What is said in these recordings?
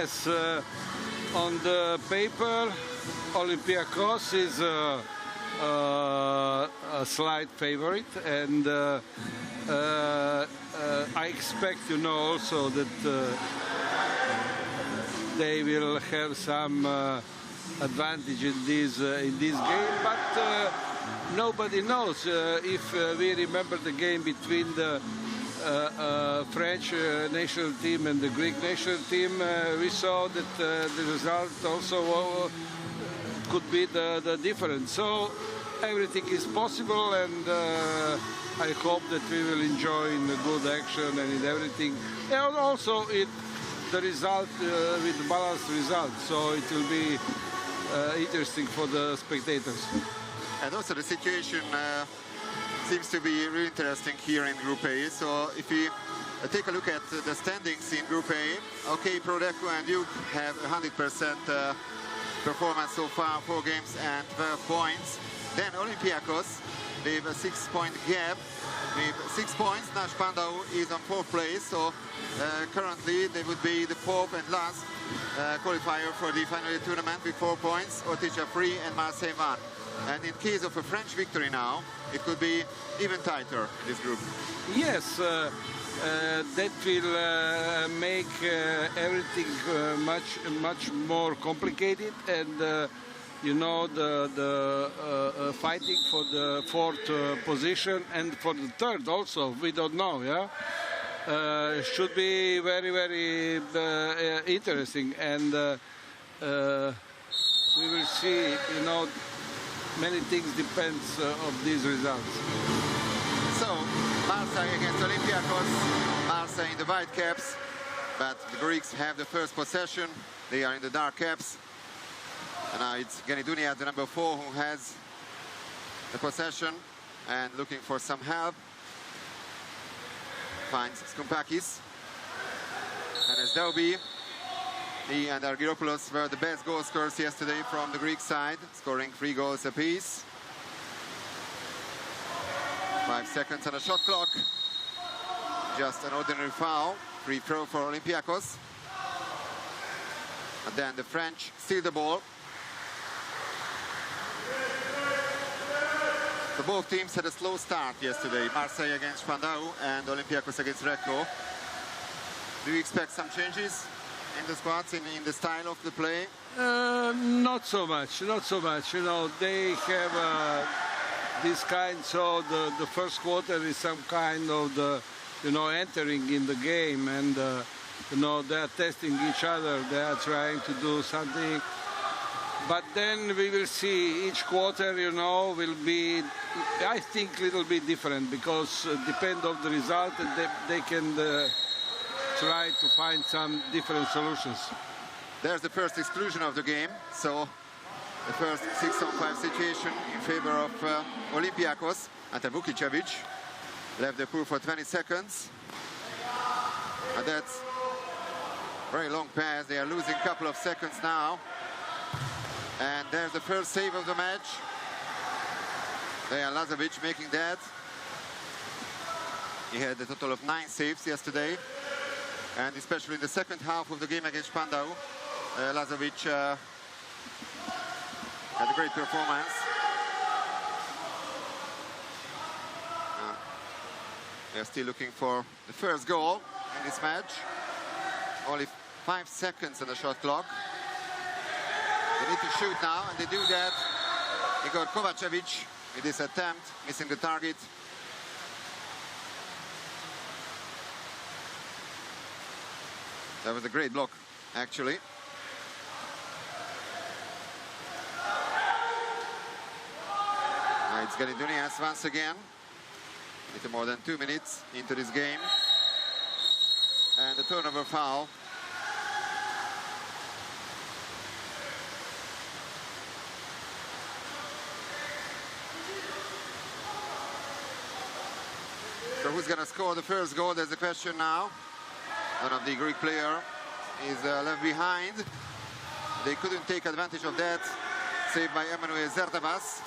Yes, on the paper, Olympiacos is a slight favorite, and I expect, you know, also that they will have some advantage in this game, but nobody knows. If we remember the game between the French national team and the Greek national team, we saw that the result also could be the difference. So everything is possible, and I hope that we will enjoy in the good action and in everything. And also the result with balanced result, so it will be interesting for the spectators. And also the situation seems to be really interesting here in Group A. So if we take a look at the standings in Group A, okay, Prodeco and Ligue have 100% performance so far, 4 games and 12 points. Then Olympiacos, they have a 6-point gap with 6 points. Now Spandau is on 4th place, so currently they would be the 4th and last qualifier for the final tournament with 4 points. Otisha 3 and Marseille 1. And in case of a French victory now, it could be even tighter in this group. Yes, that will make everything much more complicated, and you know, the fighting for the 4th position and for the 3rd also, we don't know, yeah? Should be very, very interesting, and we will see, you know, many things depends on these results. So, Marseille against Olympiacos, Marseille in the white caps, but the Greeks have the first possession. They are in the dark caps. And now it's Genidunia, the number 4, who has the possession and looking for some help. Finds Skumpakis. And as Daubi, he and Argyropoulos were the best goal scorers yesterday from the Greek side, scoring 3 goals apiece. 5 seconds on the shot clock. Just an ordinary foul. Free throw for Olympiacos. And then the French steal the ball. So both teams had a slow start yesterday. Marseille against Spandau and Olympiacos against Recco. Do you expect some changes in the squads, in the style of the play? Not so much, not so much. You know, they have this kind, so the first quarter is some kind of the, you know, entering in the game, and you know, they are testing each other, they are trying to do something. But then we will see each quarter, you know, will be, I think, a little bit different, because depend on the result, and they can try to find some different solutions. There's the first exclusion of the game, so the first 6-on-5 situation in favor of Olympiacos. Ante Vukicevic left the pool for 20 seconds. And that's a very long pass. They are losing a couple of seconds now. And there's the first save of the match. Dejan Lazovic making that. He had a total of 9 saves yesterday. And especially in the second half of the game against Spandau, Lazovic had a great performance. They're still looking for the first goal in this match. Only 5 seconds on the shot clock. They need to shoot now, and they do that. Igor Kovacevic with this attempt, missing the target. That was a great block, actually. Now it's Galidunias once again. Little more than 2 minutes into this game. And the turnover foul. So who's going to score the first goal? There's a question now. One of the Greek player is left behind. They couldn't take advantage of that. Saved by Emmanuel Zerdavas.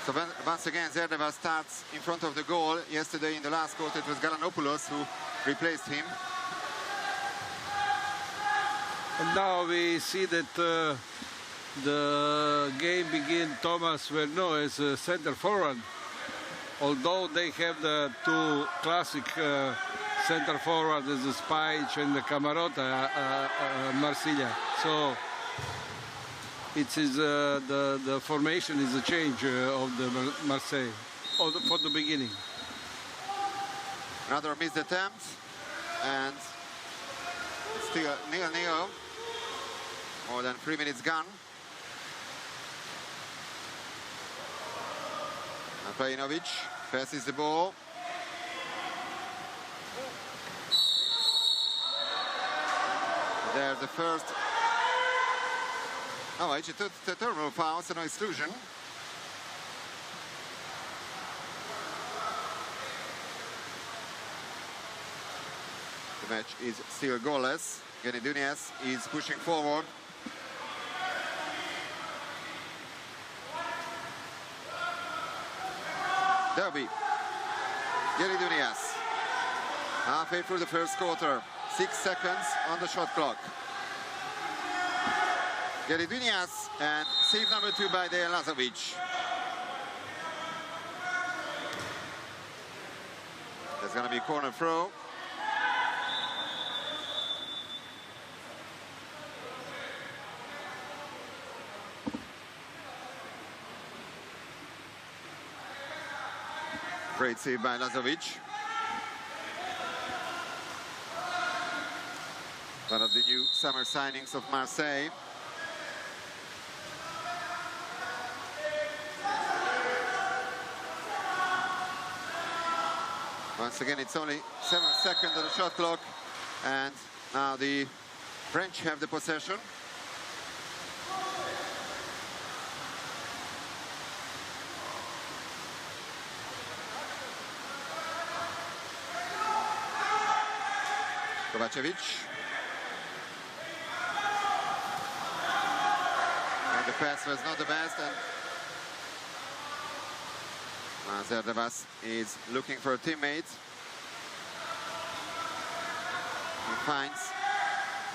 So once again, Zerdavas starts in front of the goal. Yesterday in the last quarter, it was Galanopoulos who replaced him. And now we see that the game begins. Thomas Verneau as a center forward. Although they have the two classic center forwards, as the Spike and the Camarota, Marseille. So it is the formation is a change of the Marseille for the beginning. Another missed attempt, and still 0-0. More than 3 minutes gone. Plajinovic passes the ball. There's the first. Oh, it's a terrible foul, so no exclusion. The match is still goalless. Geni Dunias is pushing forward. Derby. Geni Dunias. Halfway through the first quarter. 6 seconds on the shot clock. Geni Dunias, and save number 2 by Dejan Lazovic. There's going to be a corner throw. Great save by Lazovic. One of the new summer signings of Marseille. Once again, it's only 7 seconds on the shot clock, and now the French have the possession. Kovacevic. And the pass was not the best, and Zerdavas is looking for a teammate. He finds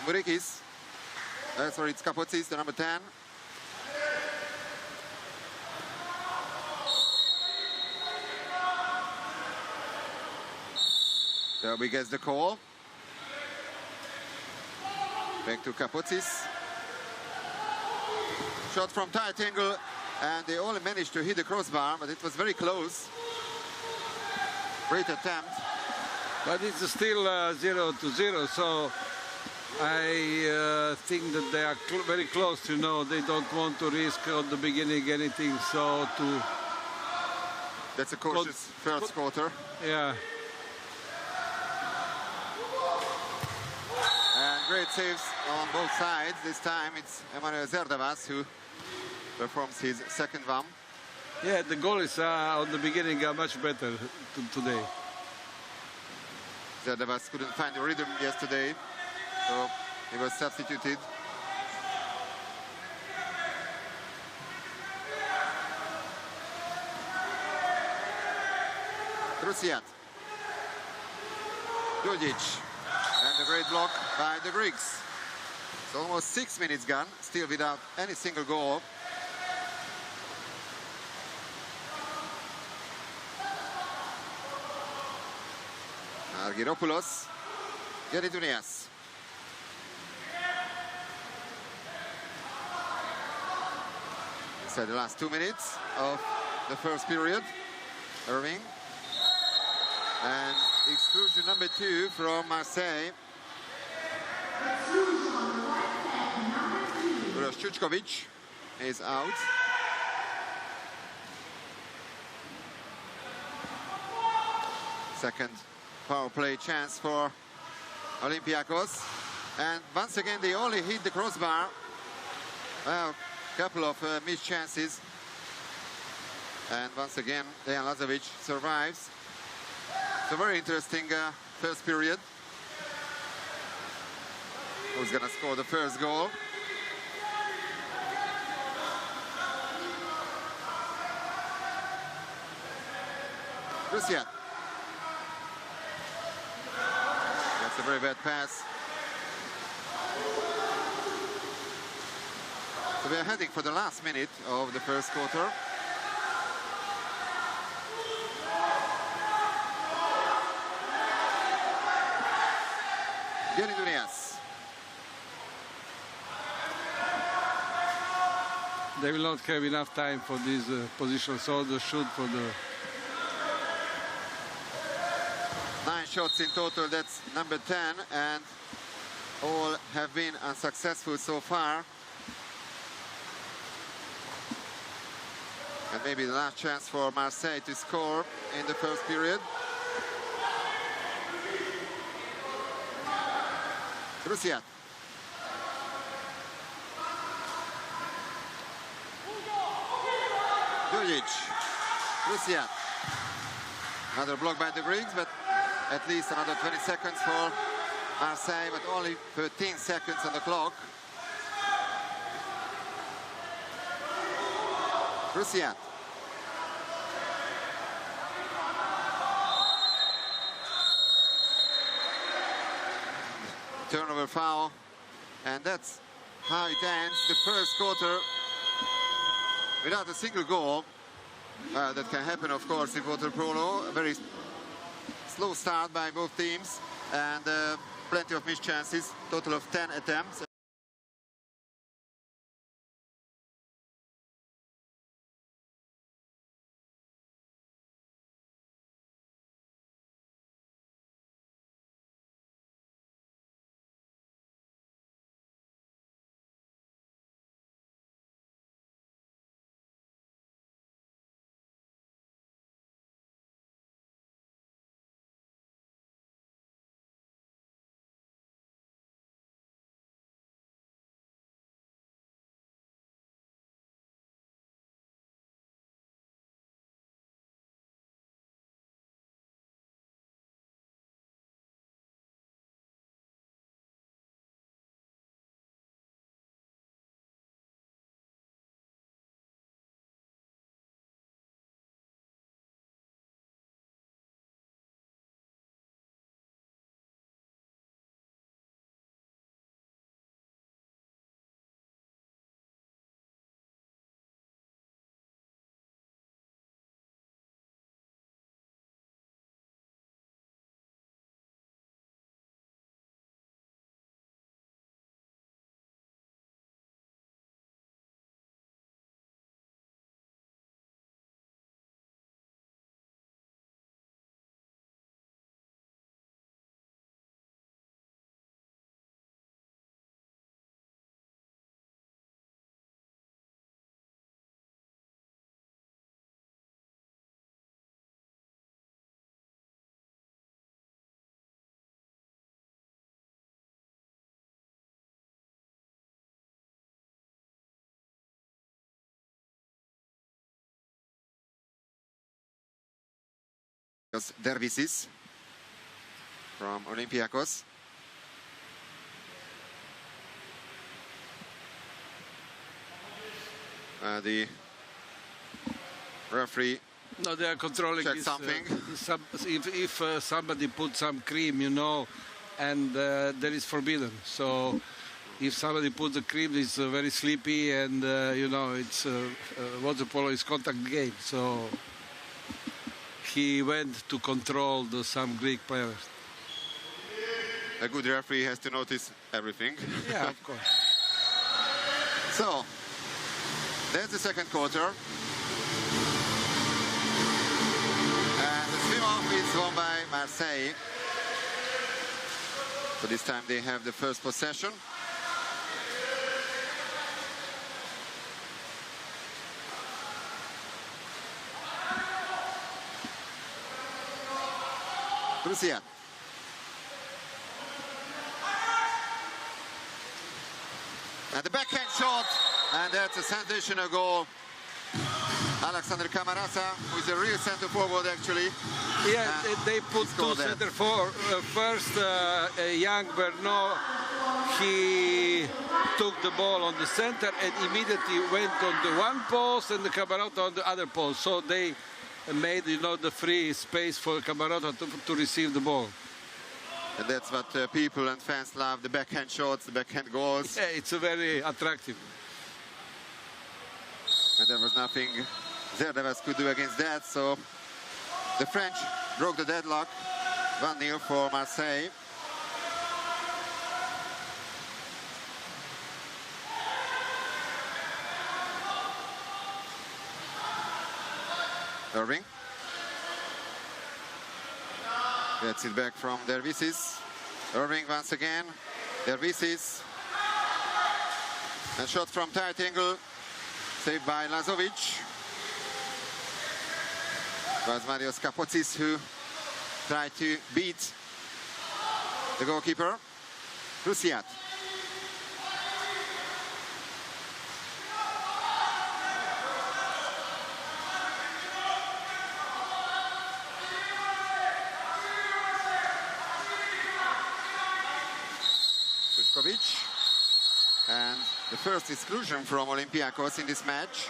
Murikis. Sorry, it's Kapotsis, the number 10. Derby gets the call. Back to Kapotsis. Shot from tight angle, and they only managed to hit the crossbar, but it was very close. Great attempt. But it's still 0-0, so I think that they are very close, you know. They don't want to risk at the beginning anything, so to... That's a cautious first quarter. Yeah. And great saves on both sides. This time it's Emmanuel Zerdavas who performs his second one. Yeah, the goalies on the beginning are much better today. Zerdavas couldn't find the rhythm yesterday, so he was substituted. Trusiat. Duljic. And a great block by the Greeks. It's almost 6 minutes gone, still without any single goal. Argyropoulos, Geni Dunias. Inside the last 2 minutes of the first period. Irving. And exclusion number 2 from Marseille. Uroš Čučković is out. Second power play chance for Olympiacos. And once again, they only hit the crossbar. Well, a couple of missed chances. And once again, Dejan Lazovic survives. It's a very interesting first period. Who's going to score the first goal? Trusiat. That's a very bad pass. So we're heading for the last minute of the first quarter. They will not have enough time for this position, so the shoot for the 9 shots in total, that's number 10, and all have been unsuccessful so far. And maybe the last chance for Marseille to score in the first period. Rusiat. Rusiat. Another block by the Greeks, but at least another 20 seconds for Marseille, but only 13 seconds on the clock. Rusiat. Turnover foul, and that's how it ends the first quarter without a single goal. That can happen, of course, in Water-Polo. A very slow start by both teams, and plenty of missed chances, total of 10 attempts. Dervisis from Olympiacos. The referee no, they are controlling this, something. If somebody puts some cream, you know, and that is forbidden. So if somebody puts the cream, it's very sleepy, and you know, it's water-polo is contact game. So he went to control some Greek players. A good referee has to notice everything. Yeah, of course. So, there's the second quarter. And the swim-off is won by Marseille. So this time they have the first possession. Rusia. And the backhand shot, and that's a sensational goal. Alexander Camarasa, who is a real center forward actually. Yeah, they put two center forward. First, young Bernot, he took the ball on the center and immediately went on the one post and the Camarasa on the other post. So they made, you know, the free space for Camarasa to receive the ball. And that's what people and fans love, the backhand shots, the backhand goals. Yeah, it's a very attractive. And there was nothing Zerdevas could do against that, so the French broke the deadlock. 1-0 for Marseille. Irving gets it back from Dervisis. Irving once again. Dervisis. A shot from tight angle. Saved by Lazovic. It was Marios Kapotsis who tried to beat the goalkeeper. Rusiat. And the first exclusion from Olympiacos in this match.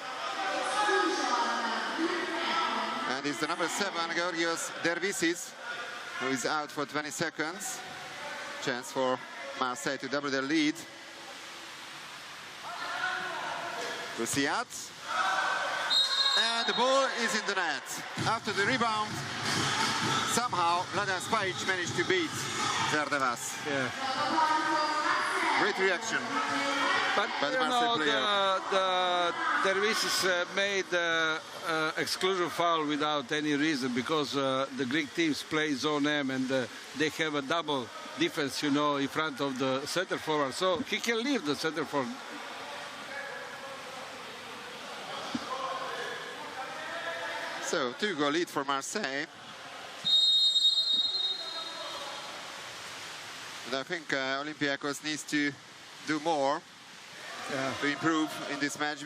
And it's the number 7, Georgios Dervisis, who is out for 20 seconds. Chance for Marseille to double their lead. Rusiat. And the ball is in the net. After the rebound, somehow Vladan Spajic managed to beat Zerdevas. Yeah. Great reaction. But by the you know, player. the Dervisis made exclusion foul without any reason, because the Greek teams play zone M, and they have a double defense, you know, in front of the center forward. So he can leave the center forward. So 2-goal lead for Marseille. And I think Olympiacos needs to do more to improve in this match.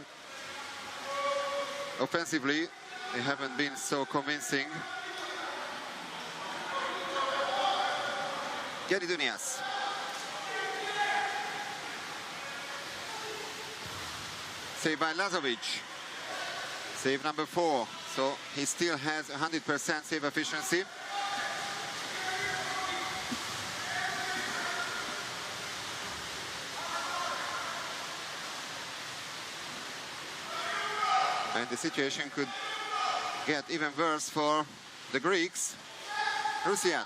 Offensively, they haven't been so convincing. Gary Dunias. Saved by Lazovic. Save number 4. So he still has 100% save efficiency. And the situation could get even worse for the Greeks. Rusiat.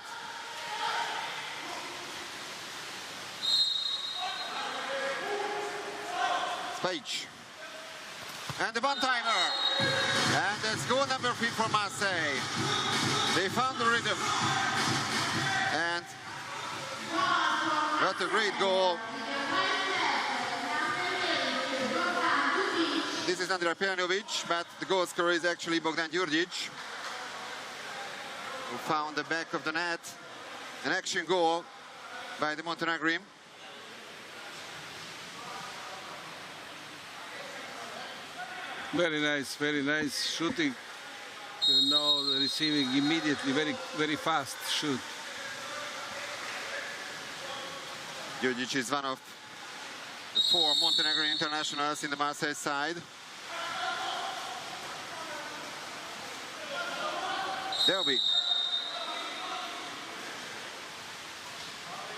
Spajic. And the one-timer. And that's goal number 3 for Marseille. They found the rhythm. And what a great goal. This is Andrija Pejanovic, but the goal scorer is actually Bogdan Djurdjic, who found the back of the net. An action goal by the Montenegrin. Very nice shooting. You know, receiving immediately, very fast shoot. Djurdjic is one of the 4 Montenegrin internationals in the Marseille side. Delby.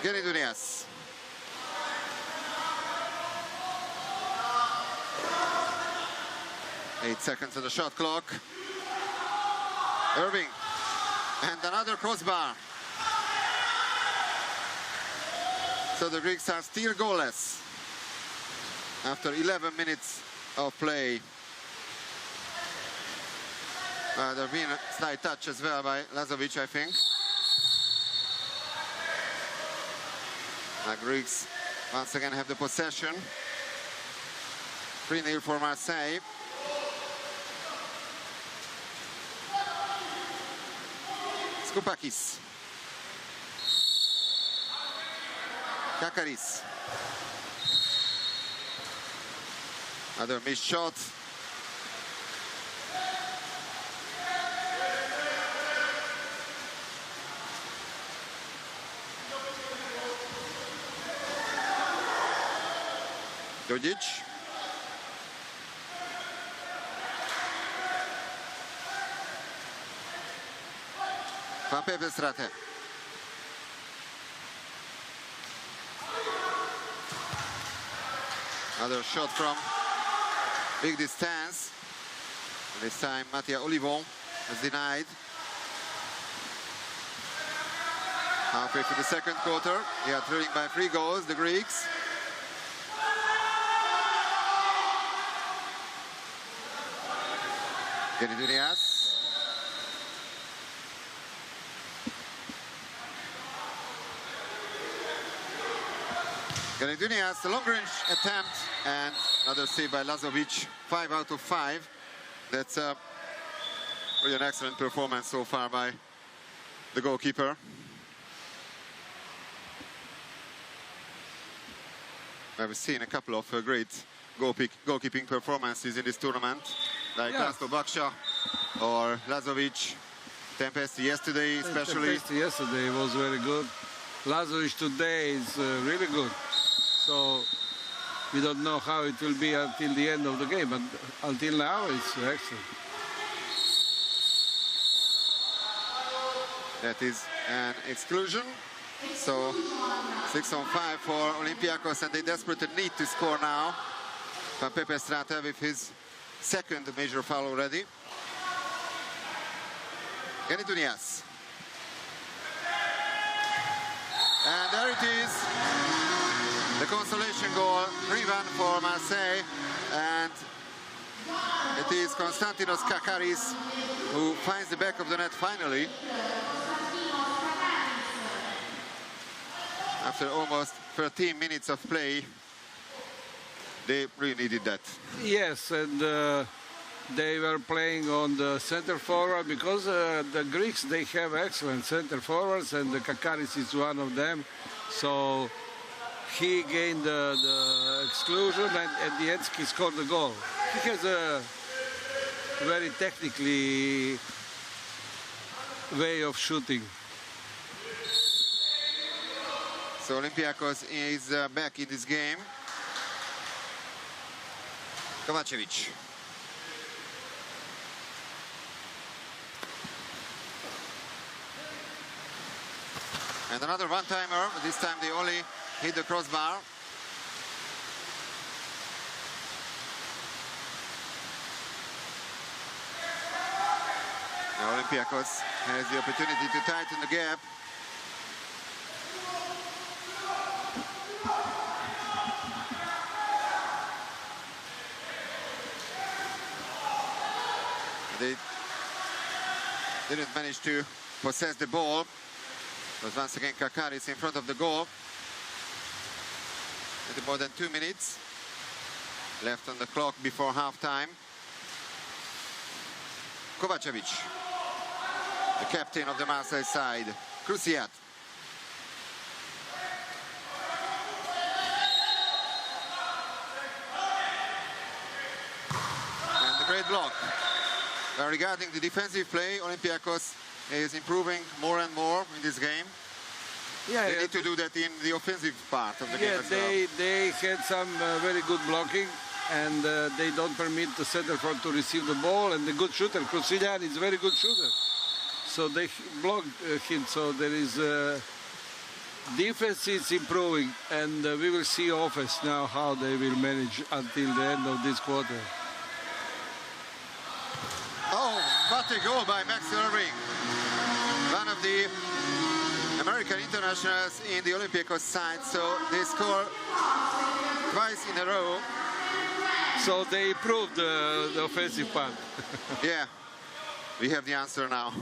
Gary Dunias. Eight seconds on the shot clock. Irving. And another crossbar. So the Greeks are still goalless after 11 minutes of play. There's been a slight touch as well by Lazovic, I think. The Greeks once again have the possession. 3-0 for Marseille. Skoupakis. Kakaris. Another missed shot. Djurdjic. Van Peperstraat. Another shot from big distance. This time Mattia Olivon was denied. Halfway through the second quarter, they are trailing by 3 goals, the Greeks. Genidunias. Genidunias, the long-range attempt, and another save by Lazovic, 5 out of 5. That's really an excellent performance so far by the goalkeeper. I've seen a couple of great goalkeeping performances in this tournament, like Laszlo Baksha or Lazovic. Tempesti yesterday especially. Tempesti yesterday was very good. Lazovic today is really good. So we don't know how it will be until the end of the game, but until now it's excellent. That is an exclusion. So 6 on 5 for Olympiacos, and they desperately need to score now. Van Pepe Strata with his second major foul already. Genidunias. And there it is. The consolation goal, 3-1 for Marseille. And it is Konstantinos Kakaris who finds the back of the net finally. After almost 13 minutes of play, they really needed that. Yes, and they were playing on the center forward because the Greeks, they have excellent center forwards, and the Kakaris is one of them. So he gained the exclusion, and Dietsky scored the goal. He has a very technically way of shooting. So Olympiacos is back in this game. Kovacevic. And another one-timer, but this time they only hit the crossbar. Now Olympiacos has the opportunity to tighten the gap. They didn't manage to possess the ball. But once again, Kakaris in front of the goal. With more than 2 minutes left on the clock before half-time. Kovacevic, the captain of the Marseille side. Krusiat. And the great block. Regarding the defensive play, Olympiacos is improving more and more in this game. Yeah, they need to do that in the offensive part of the game as well. They had some very good blocking, and they don't permit the center forward to receive the ball, and the good shooter, Krusian, is a very good shooter. So they blocked him, so there is defense is improving, and we will see offense now how they will manage until the end of this quarter. Oh, what a goal by Max Irving. One of the American internationals in the Olympiacos side, so they score twice in a row. So they improved the offensive part. Yeah, we have the answer now.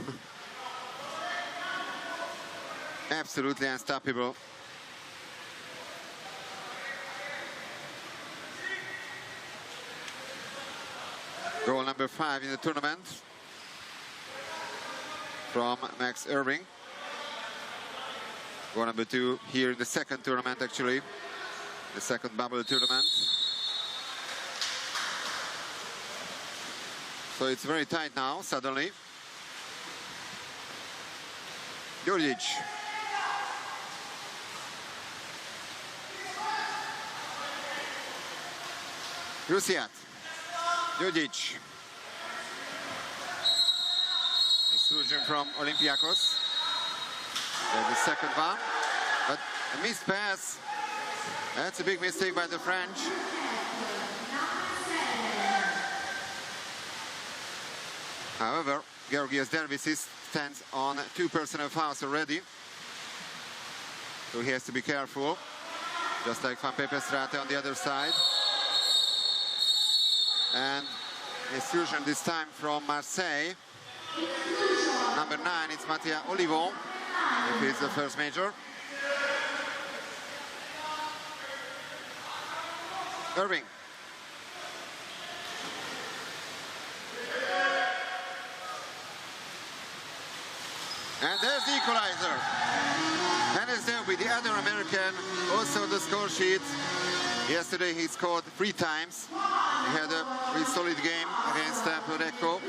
Absolutely unstoppable. Goal number 5 in the tournament from Max Irving. Goal number 2 here in the second tournament, actually. The second bubble tournament. So it's very tight now, suddenly. Djurdjic. Krusiat. Djurdjic. Exclusion from Olympiacos. There's the second one. But a missed pass. That's a big mistake by the French. However, Georgios Dervisis stands on 2 personal fouls already. So he has to be careful. Just like Van Pepestrate on the other side. And exclusion this time from Marseille. Number 9, it's Mattia Olivon. If it's the first major. Irving. And there's the equalizer. And it's there with the other American, also the score sheet. Yesterday he scored 3 times. He had a really solid game against Prodeco.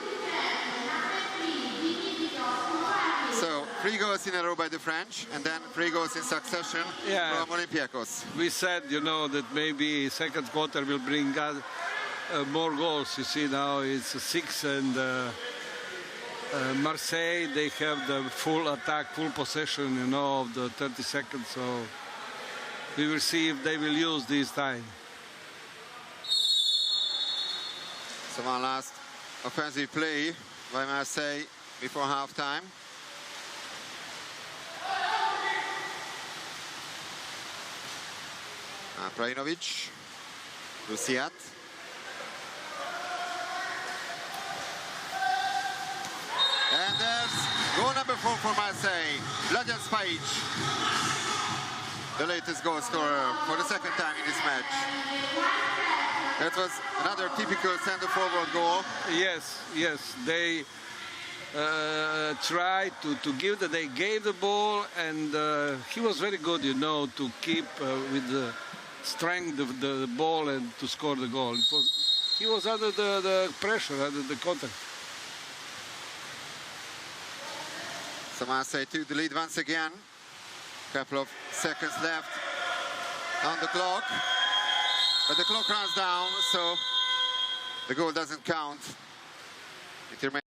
So 3 goals in a row by the French, and then 3 goals in succession from Olympiacos. We said, you know, that maybe second quarter will bring us more goals. You see now it's 6, and Marseille, they have the full attack, full possession, you know, of the 30 seconds. So we will see if they will use this time. So one last offensive play by Marseille before halftime. Prajinovic, Luciat. And there's goal number 4 for Marseille, Vladan Spajic, the latest goal scorer for the 2nd time in this match. That was another typical center-forward goal. Yes, they tried to give they gave the ball, and he was very good, you know, to keep with the strength of the ball and to score the goal. He was under the pressure, under the contact. So Marseille took the lead once again. Couple of seconds left on the clock. But the clock runs down, so the goal doesn't count. It remains.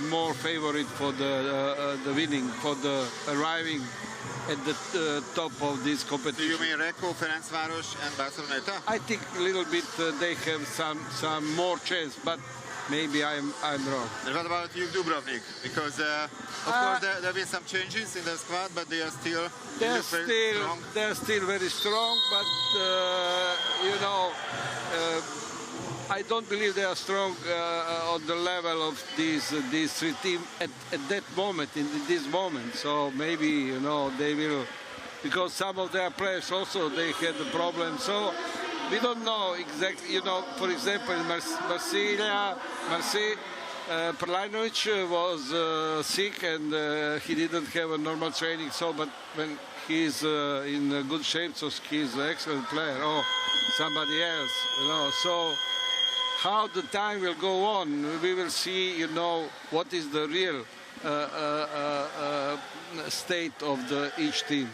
More favorite for the winning, for the arriving at the top of this competition. Do you mean Recco, Ferencváros and Barceloneta? I think a little bit they have some more chance, but maybe I'm wrong. And what about you, Dubrovnik? Because of course there have been some changes in the squad, but they are still they're still very strong. But you know, I don't believe they are strong on the level of these 3 teams at that moment, in this moment. So maybe, you know, they will, because some of their players also, they had the problem. So we don't know exactly, you know, for example, in Marseille, Perlanovic was sick and he didn't have a normal training, so but when he's in good shape, so he's an excellent player, or somebody else, you know, so how the time will go on, we will see, you know, what is the real state of each team.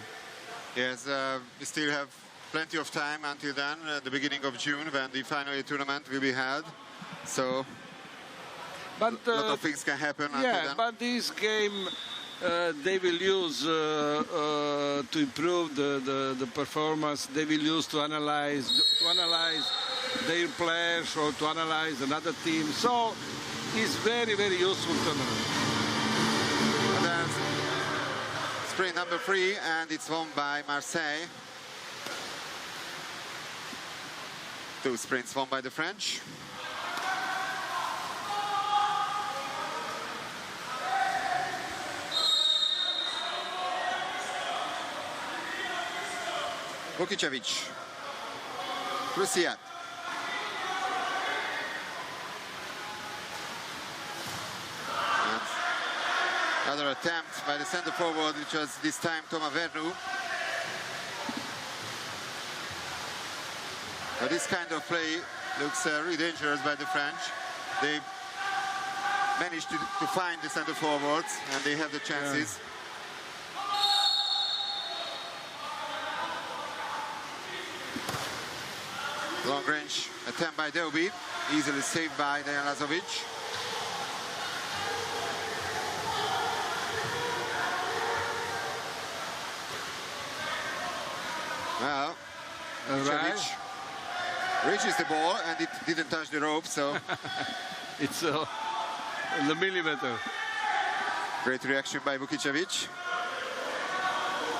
Yes, we still have plenty of time until then, the beginning of June, when the final tournament will be held. So, but a lot of things can happen until then. But this game they will use to improve the performance. They will use to analyze their players or to analyze another team. So, it's very, very useful tournament. Sprint number 3, and it's won by Marseille. 2 sprints won by the French. Vukicevic. Cruciat. Another attempt by the center forward, which was this time Thomas Vernou. But this kind of play looks really dangerous by the French. They managed to find the center forwards, and they have the chances. Yeah. Long range attempt by Delby, easily saved by Dejan Lazovic. Well, Vukicevic reaches the ball and it didn't touch the rope, so it's in the millimeter. Great reaction by Vukicevic.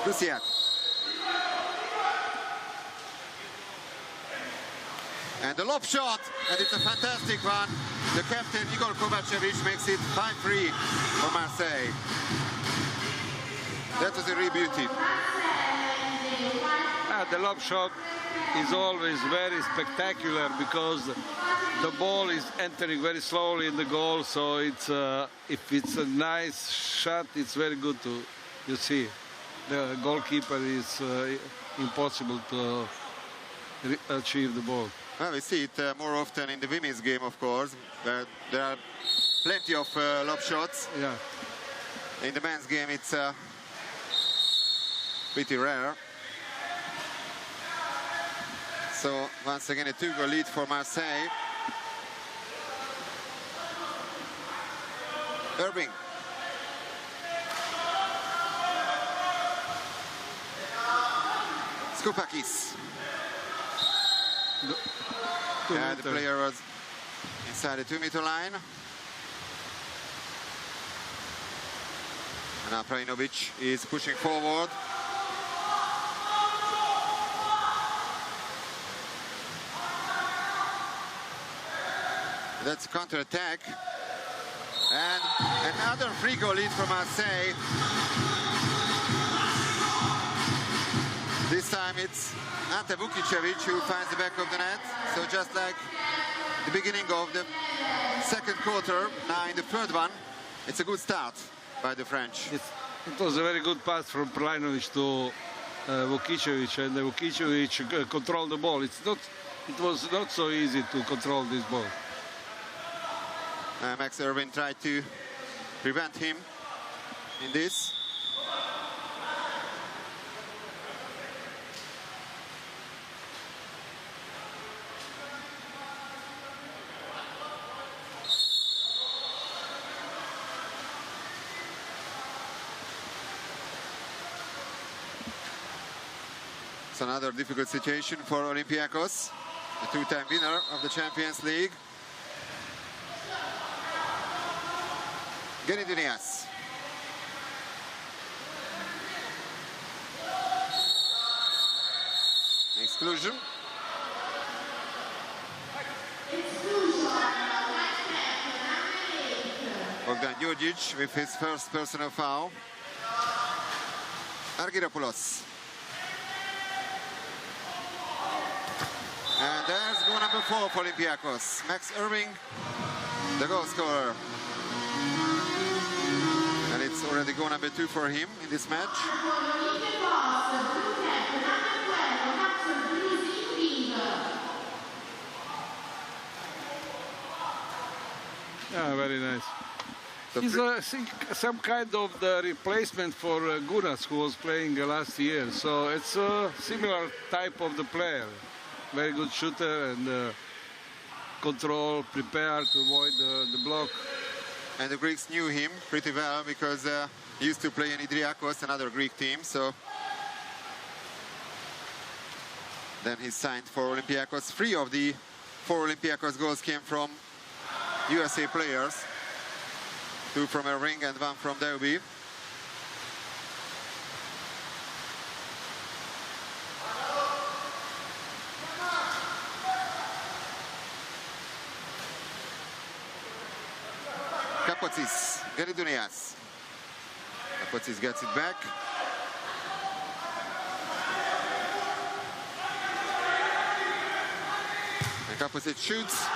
Cruciat. And the lob shot, and it's a fantastic one. The captain Igor Kovacevic makes it 5-3 for Marseille. That was a real beauty. The lob shot is always very spectacular because the ball is entering very slowly in the goal, so it's if it's a nice shot, it's very good to see. The goalkeeper is impossible to achieve the ball. Well, we see it more often in the women's game, of course. There are plenty of lob shots. Yeah. In the men's game, it's pretty rare. So once again, a 2-goal lead for Marseille. Irving. Skoupakis. Yeah, the player was inside the 2-meter line. And now Prajinovic is pushing forward. That's counter-attack. And another 3-goal lead for Marseille. This time it's Ante Vukicevic who finds the back of the net. So just like the beginning of the second quarter, now in the third one, it's a good start by the French. It was a very good pass from Prajinovic to Vukicevic, and Vukicevic controlled the ball. It was not so easy to control this ball. Max Irving tried to prevent him in this. It's another difficult situation for Olympiacos, the two-time winner of the Champions League. Genidinias. Exclusion. Bogdan Djurdjic with his first personal foul. Argyropoulos. And number 4 for Olympiacos. Max Irving, the goal scorer. And it's already goal number 2 for him in this match. Yeah, very nice. He's some kind of the replacement for Gunas, who was playing last year. So it's a similar type of the player. Very good shooter and control, prepare to avoid the block. And the Greeks knew him pretty well because he used to play in Olympiacos, another Greek team. So then he signed for Olympiacos. 3 of the 4 Olympiacos goals came from USA players. 2 from Irving and 1 from Derby. Kapotsis, Geridunias. Kapotsis gets it back. And Kapotsis shoots.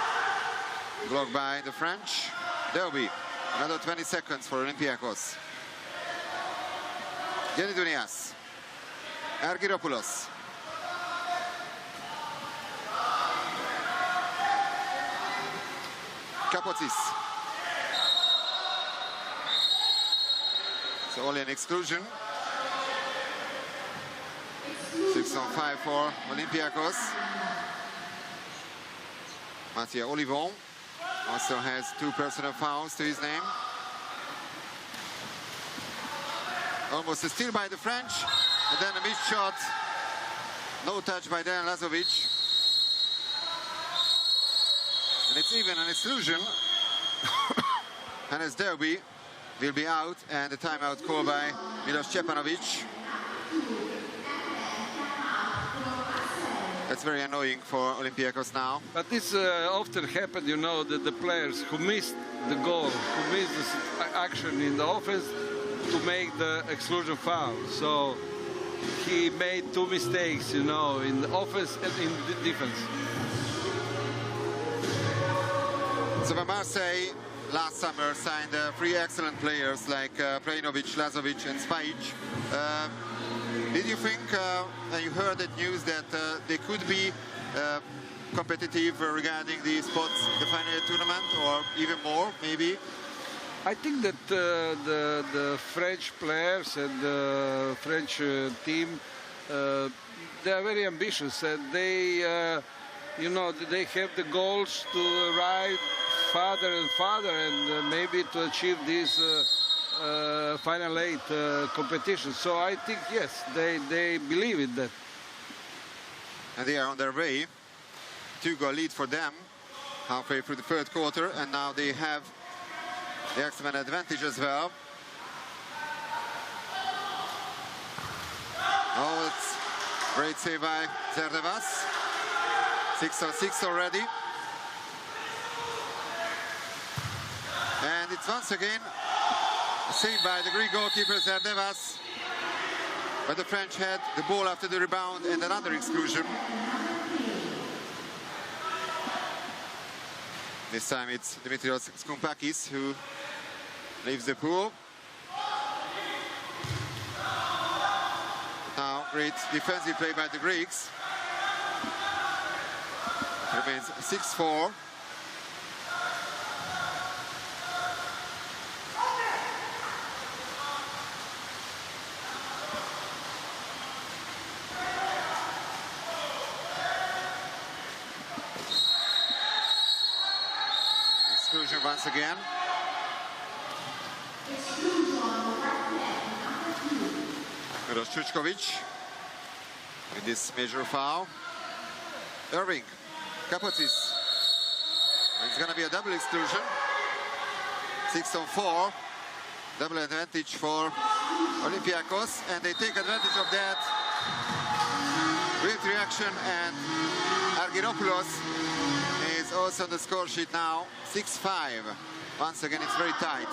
Blocked by the French. Derby. Another 20 seconds for Olympiacos. Geridunias. Argyropoulos. Kapotsis. So only an exclusion. 6 on 5 for Olympiacos. Mathieu Olivon also has 2 personal fouls to his name. Almost a steal by the French, and then a missed shot. No touch by Dejan Lazovic. And it's even an exclusion. And as Derby will be out, and the timeout called by Milos Stjepanovic. That's very annoying for Olympiacos now. But this often happened, you know, that the players who missed the goal, who missed the action in the offense, to make the exclusion foul. So he made 2 mistakes, you know, in the offense and in the defense. So Marseille last summer signed 3 excellent players like Prejnovic, Lazovic and Spajic. Did you think, when you heard that news, that they could be competitive regarding the spots in the final tournament, or even more, maybe? I think that the French players and the French team, they are very ambitious, and they, you know, they have the goals to ride farther and farther, and maybe to achieve this final 8 competition. So I think, yes, they believe in that. And they are on their way. 2-goal lead for them halfway through the 3rd quarter, and now they have the X-Men advantage as well. Oh, it's great save by Zerdevas. 6 on 6 already. And it's once again saved by the Greek goalkeeper Zerdevas. But the French had the ball after the rebound and another exclusion. This time it's Dimitrios Skoupakis who leaves the pool. Now great defensive play by the Greeks. It remains 6-4. Exclusion once again. Milos Čučković with this major foul. Irving, Kapotsis. It's going to be a double exclusion. 6 on 4. Double advantage for Olympiacos, and they take advantage of that. Great reaction, and Argyropoulos is also on the score sheet now. 6-5. Once again, it's very tight.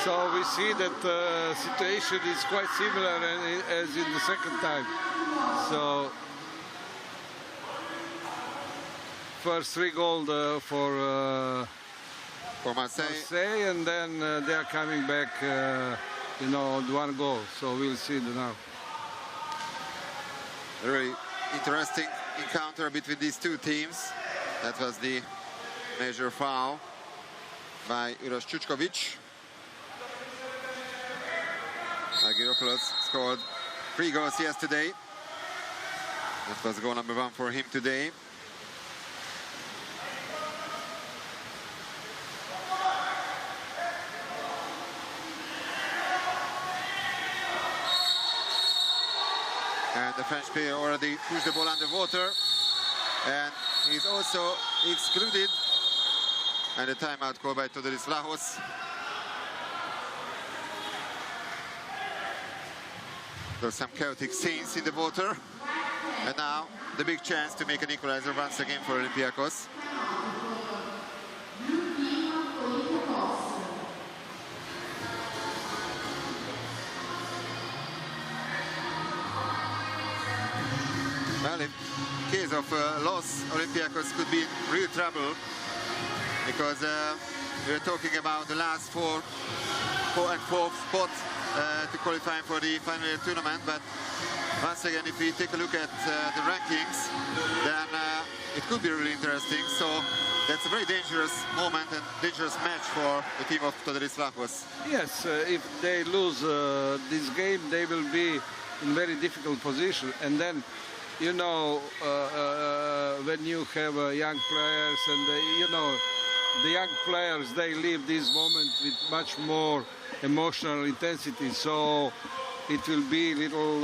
So we see that the situation is quite similar as in the second time. So first 3 goals for Marseille. Marseille, and then they are coming back, you know, on 1 goal. So we'll see now. A really interesting encounter between these two teams. That was the major foul by Uroš Čučković. Argyropoulos scored 3 goals yesterday. That was goal number 1 for him today. And the French player already pushed the ball underwater. And he's also excluded. And a timeout call by Todoris Vlahos. There's some chaotic scenes in the water. And now the big chance to make an equalizer once again for Olympiacos. Well, in case of loss, Olympiacos could be in real trouble, because we're talking about the last 4th and 4th spot to qualify for the final year tournament. But once again, if we take a look at the rankings, then it could be really interesting. So that's a very dangerous moment and dangerous match for the team of Todoris Vlahos. Yes, if they lose this game, they will be in very difficult position. And then, you know, when you have young players, and you know, the young players, they live this moment with much more emotional intensity. So it will be a little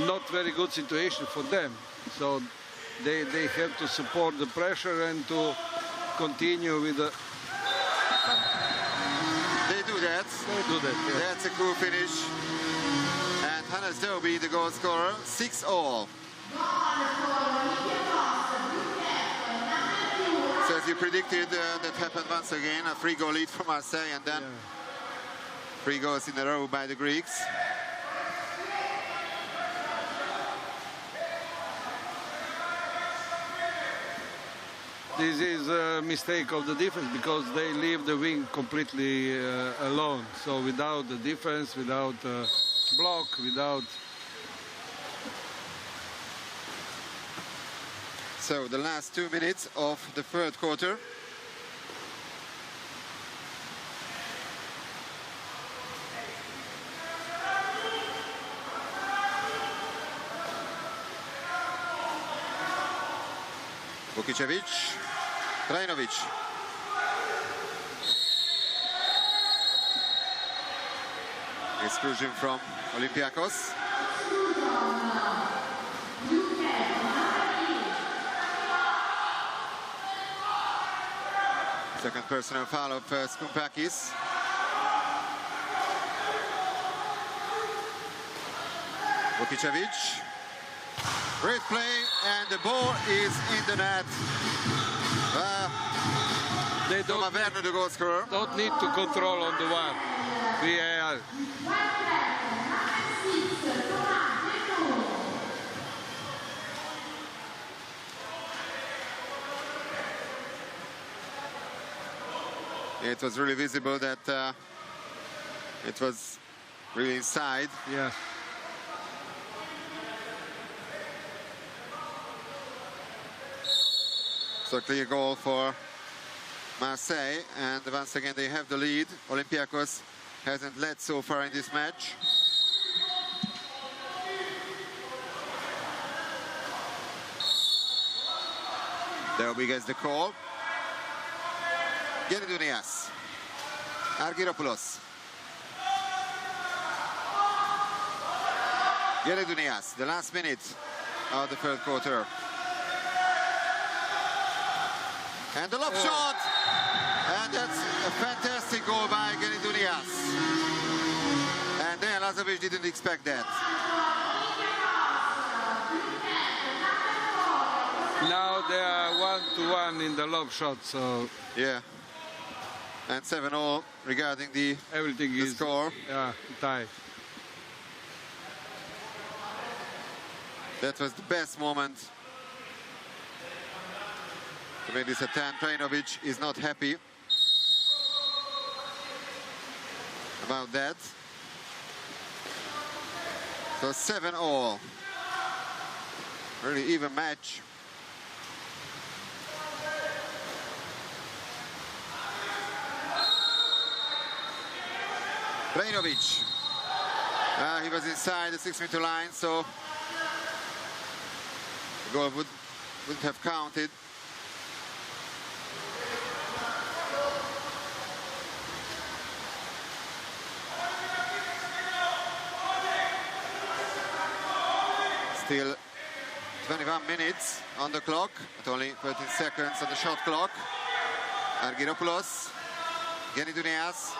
not very good situation for them. So they have to support the pressure and to continue with the... They do that. They do that, yeah. That's a cool finish. And Hannes Delby, the goal scorer, 6-all. So as you predicted, that happened once again, a 3-goal lead for Marseille, and then 3 goals in a row by the Greeks. This is a mistake of the defense, because they leave the wing completely alone. So without the defense, without block, without... So the last 2 minutes of the 3rd quarter. Vukicevic, Trajnovic. Exclusion from Olympiacos. Second personal foul of Skumpakis. Vukicevic. Great play, and the ball is in the net. They Thomas Werner, the goal scorer. don't need to control on the VAR. VAR. It was really visible that it was really inside. Yeah. So clear goal for Marseille, and once again they have the lead. Olympiacos hasn't led so far in this match. Delby gets the call. Genidunias. Argyropoulos. Genidunias, the last minute of the 3rd quarter. And the lob shot, and that's a fantastic goal by Genidunias. And then Lazovic didn't expect that. Now they are 1-1 in the lob shot, so Yeah. And 7-all regarding the everything is score. tied. That was the best moment to make this a 10. Prajinovic is not happy about that. So 7-all. Really even match. Prajinovic. He was inside the 6-meter line, so the goal wouldn't have counted. Still 21 minutes on the clock, but only 13 seconds on the shot clock. Argyropoulos, Genidouneas.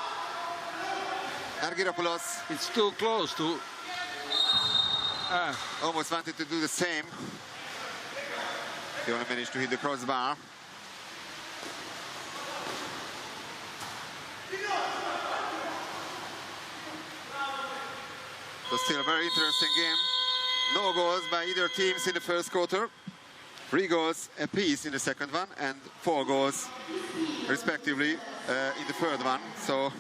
Argyropoulos. It's too close to... Almost wanted to do the same. He only managed to hit the crossbar. So still a very interesting game. No goals by either teams in the first quarter. 3 goals apiece in the second one and 4 goals respectively in the third one. So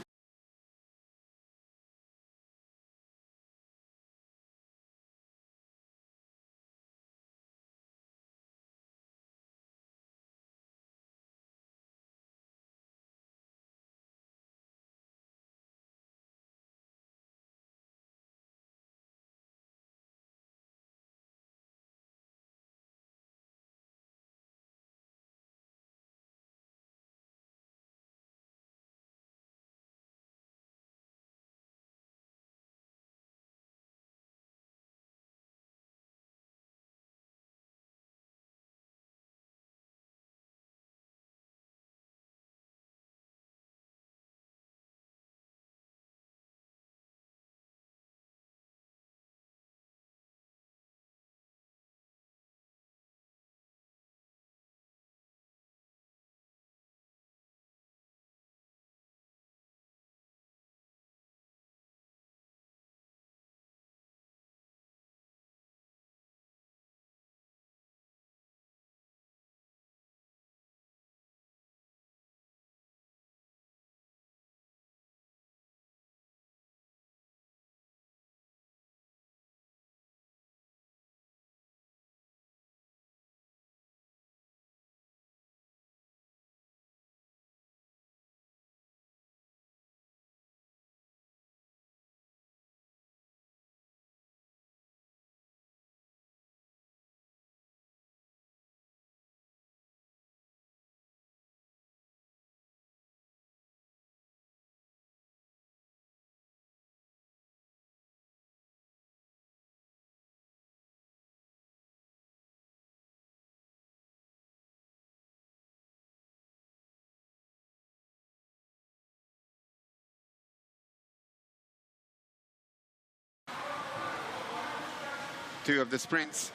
two of the sprints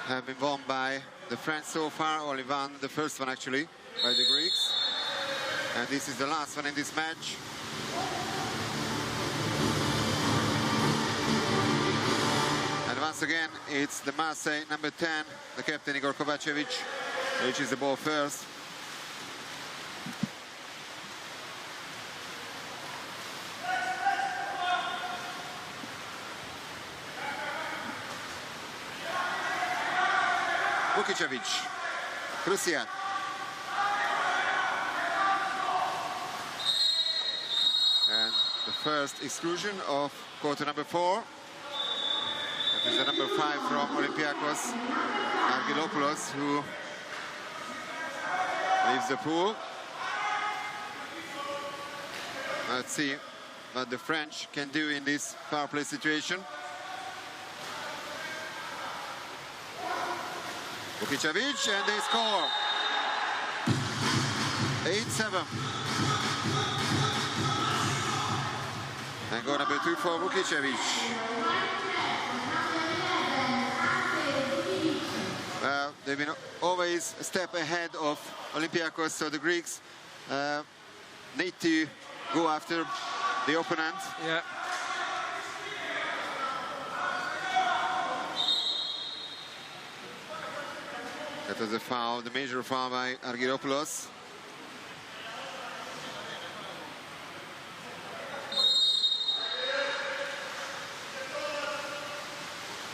have been won by the French so far, only one, the first one actually, by the Greeks. And this is the last one in this match. And once again, it's the Marseille number 10, the captain Igor Kovacevic, which is the ball first. Vukicevic, Krusiak. And the first exclusion of quarter number 4. That is the number 5 from Olympiacos, Argyropoulos, who leaves the pool. Let's see what the French can do in this power play situation. Vukicevic, and they score. 8-7. And goal number 2 for Vukicevic. They've been always a step ahead of Olympiacos, so the Greeks need to go after the opponent. Yeah. That was a foul, the major foul by Argyropoulos.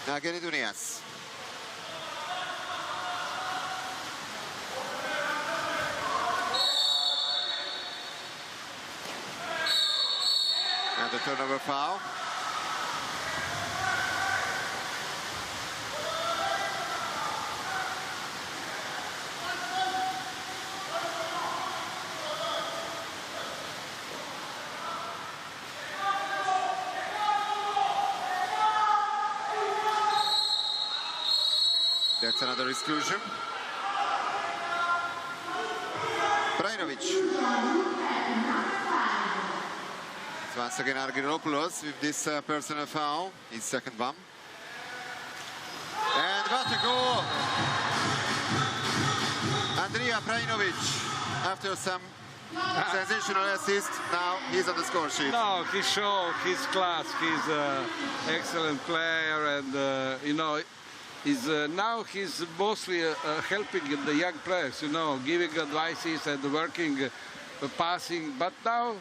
Now Genidunias. And the turnover foul. That's another exclusion. Brajnovic. It's once again Argyropoulos with this personal foul, his second one. And what a goal! Andrija Brajnovic, after some sensational assist, now he's on the score sheet. No, he showed his class. He's an excellent player, and you know, now he's mostly helping the young players, you know, giving advices and working, passing. But now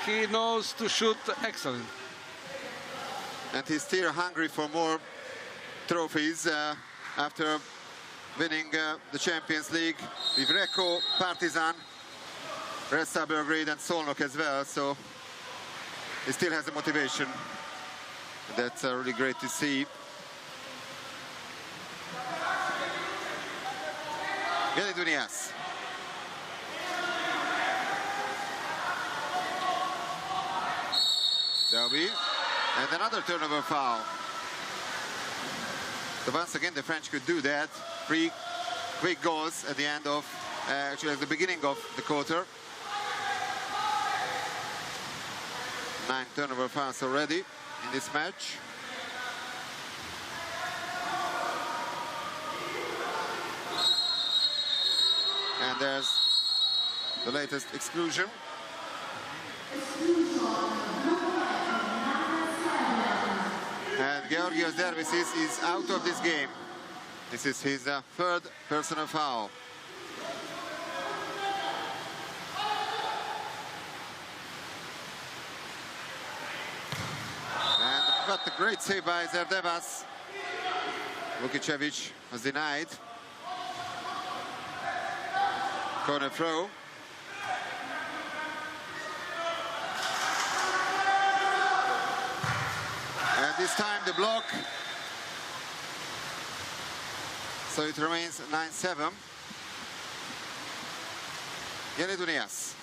he knows to shoot excellent. And he's still hungry for more trophies after winning the Champions League with Reko, Partizan, Red Star Belgrade and Solnok as well. So he still has the motivation. That's really great to see. Genidunias. Delby. And another turnover foul. So once again, the French could do that. 3 quick goals at the end of, actually at the beginning of the quarter. 9 turnover fouls already in this match. And there's the latest exclusion. And Georgios Dervisis is out of this game. This is his third personal foul. And what a great save by Zerdevas. Vukicevic was denied. Corner throw. And this time the block. So it remains 9-7. Genidunias.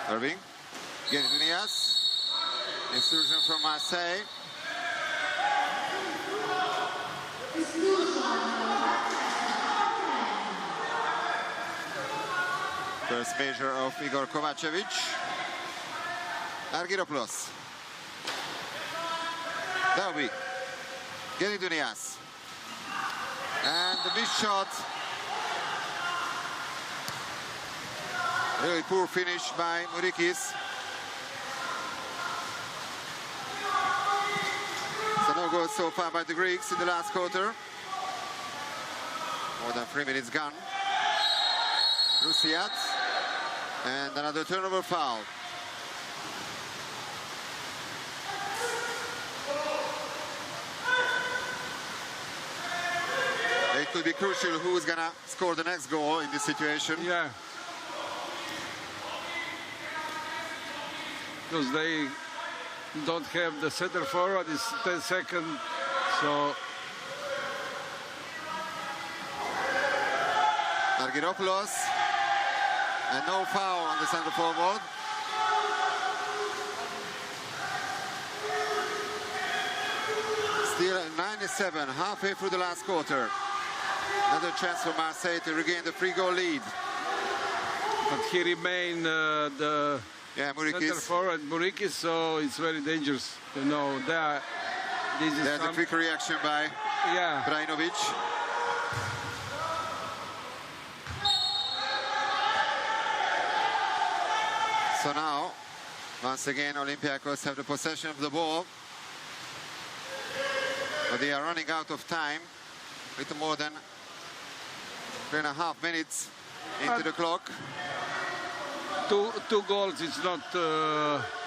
Irving. Genidunias. Exclusion from Marseille. First measure of Igor Kovacevic. Argyropoulos. Delby. Genidunias. And the missed shot. Really poor finish by Mourikis. So no goals so far by the Greeks in the last quarter. More than 3 minutes gone. Rusiat. And another turnover foul. It could be crucial who's gonna score the next goal in this situation. Yeah. Because they don't have the center forward, it's 10 seconds, so... Argyropoulos, and no foul on the center forward. Still 9-7, halfway through the last quarter. Another chance for Marseille to regain the 3-goal lead. But he remained the center forward, Mourikis, so it's very dangerous. You know, there's a quick reaction by Brajnovic. So now, once again, Olympiacos have the possession of the ball. But they are running out of time. Little more than 3.5 minutes into the clock. Two goals is not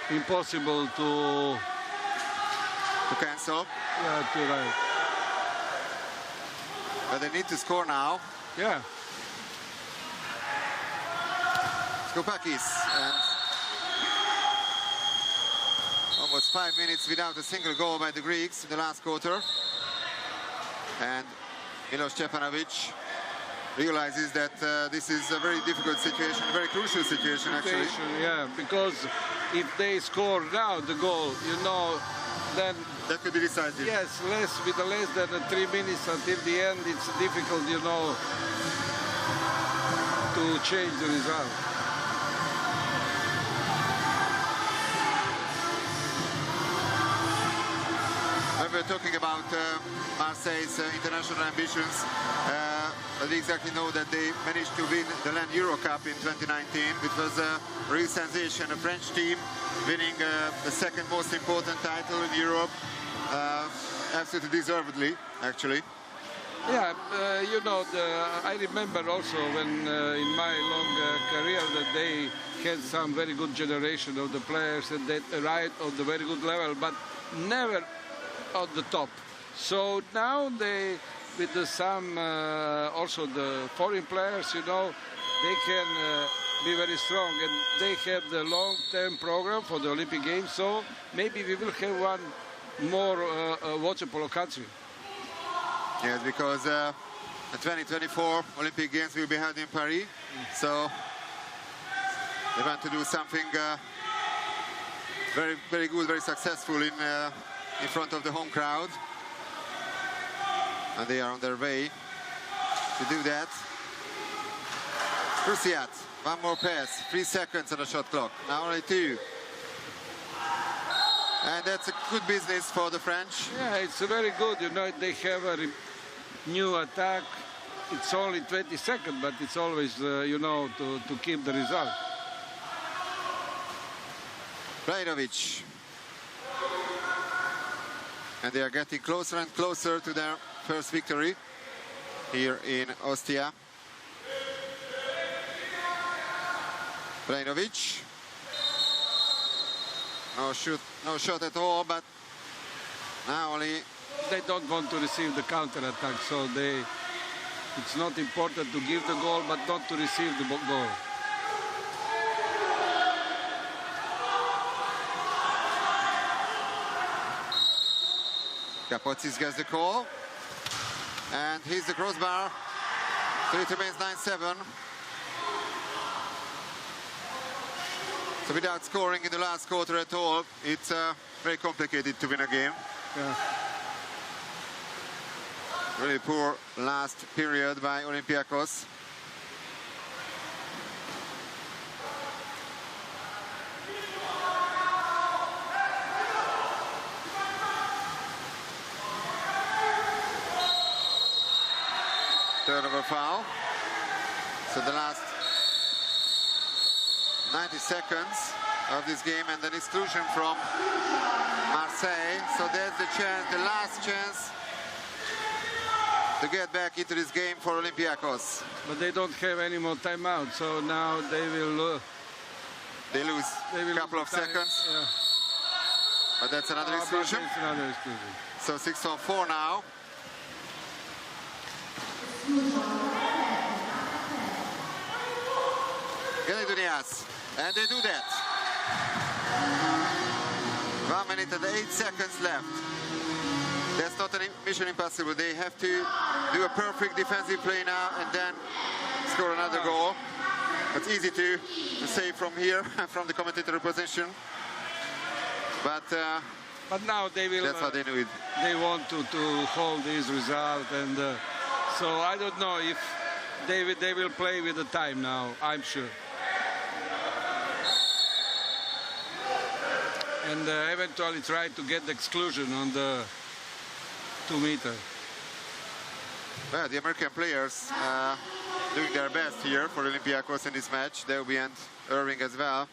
impossible to cancel. Yeah, to right. But they need to score now. Yeah. Skoupakis, and almost 5 minutes without a single goal by the Greeks in the last quarter. And Milos Stepanovic realizes that this is a very difficult situation, a very crucial situation actually. Yeah, because if they score now the goal, you know, then that could be decisive. Yes, with less than 3 minutes until the end, it's difficult, you know, to change the result. When we're talking about Marseille's international ambitions, we exactly know that they managed to win the Land Euro Cup in 2019, which was a real sensation, a French team winning the second most important title in Europe, absolutely deservedly, actually. Yeah, you know, I remember also when in my long career that they had some very good generation of the players and that arrived on the very good level, but never on the top. So now they, with some also the foreign players, you know, they can be very strong, and they have the long-term program for the Olympic Games. So maybe we will have one more Water-Polo country. Yes, because the 2024 Olympic Games will be held in Paris, so they want to do something very, very good, very successful in front of the home crowd, and they are on their way to do that. Krusiat, one more pass, 3 seconds on the shot clock, now only 2. And that's a good business for the French. Yeah, it's very good, you know, they have a new attack. It's only 20 seconds, but it's always, you know, to keep the result. Brajdovic. And they are getting closer and closer to their first victory here in Ostia. Brajdovic. No shot at all, but now only... They don't want to receive the counter-attack, so it's not important to give the goal, but not to receive the goal. Kapotsis gets the call, and here's the crossbar, so it remains 9-7. So without scoring in the last quarter at all, it's very complicated to win a game. Yeah. Really poor last period by Olympiacos. Turnover foul. So the last 90 seconds of this game, and an exclusion from Marseille. So there's the chance, the last chance to get back into this game for Olympiacos. But they don't have any more timeout, so now they will... they lose a couple of seconds. Yeah. But that's another exclusion. It's another exclusion. So 6-on-4 now. Gelidunias. And they do that. 1 minute and 8 seconds left. That's not a mission impossible. They have to do a perfect defensive play now and then score another goal. It's easy to say from here, from the commentator position. But now they will. That's how they do it. They want to hold this result, and so I don't know if they will play with the time now. I'm sure. And eventually try to get the exclusion on the 2 meter. Well, the American players doing their best here for Olympiacos in this match. They'll be and Irving as well.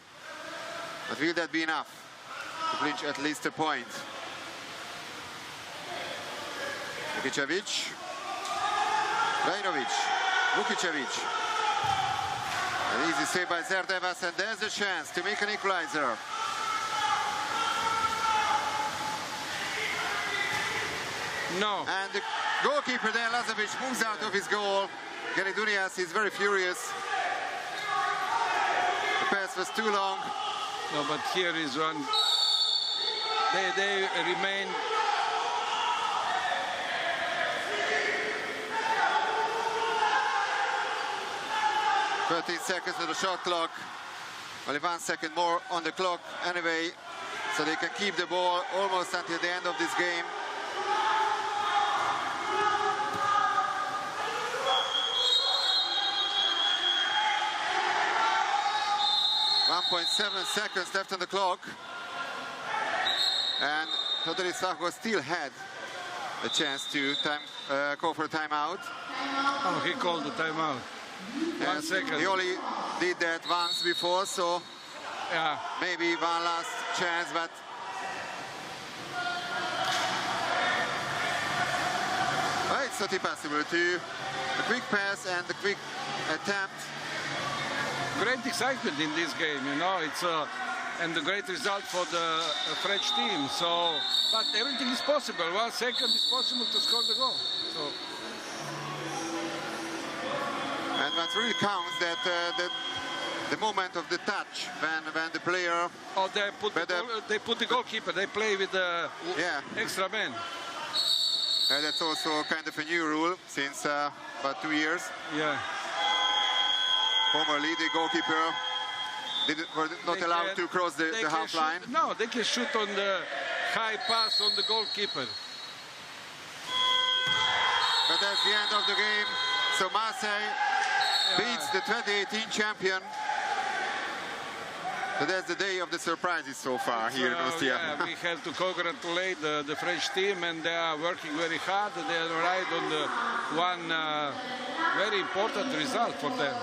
But will that be enough to clinch at least a point? Vukicevic, Rajnovic, Vukicevic. An easy save by Zerdevas, and there's a chance to make an equalizer. No. And the goalkeeper there, Lazovic, moves out of his goal. Gary Dunias is very furious. The pass was too long. No, but here is one. They remain. Seconds to the shot clock. Only 1 second more on the clock anyway, so they can keep the ball almost until the end of this game. .7 seconds left on the clock, and Todori Saho still had a chance to call for a timeout. Oh, he called the timeout. 1 second. He only did that once before, so yeah, maybe one last chance, but well, it's not impossible to a quick pass and a quick attempt. Great excitement in this game, you know. It's and a great result for the French team. So, but everything is possible. 1 second is possible to score the goal. So. And what really counts that the moment of the touch when the player. Oh, they put the goalkeeper. They play with the extra man. And that's also kind of a new rule since about 2 years. Yeah. Formerly, the goalkeeper were not allowed to cross the half line. No, they can shoot on the high pass on the goalkeeper. But that's the end of the game. So Marseille beats the 2018 champion. So that's the day of the surprises so far here in Ostia. Yeah, we have to congratulate the French team, and they are working very hard. They are right on the one very important result for them.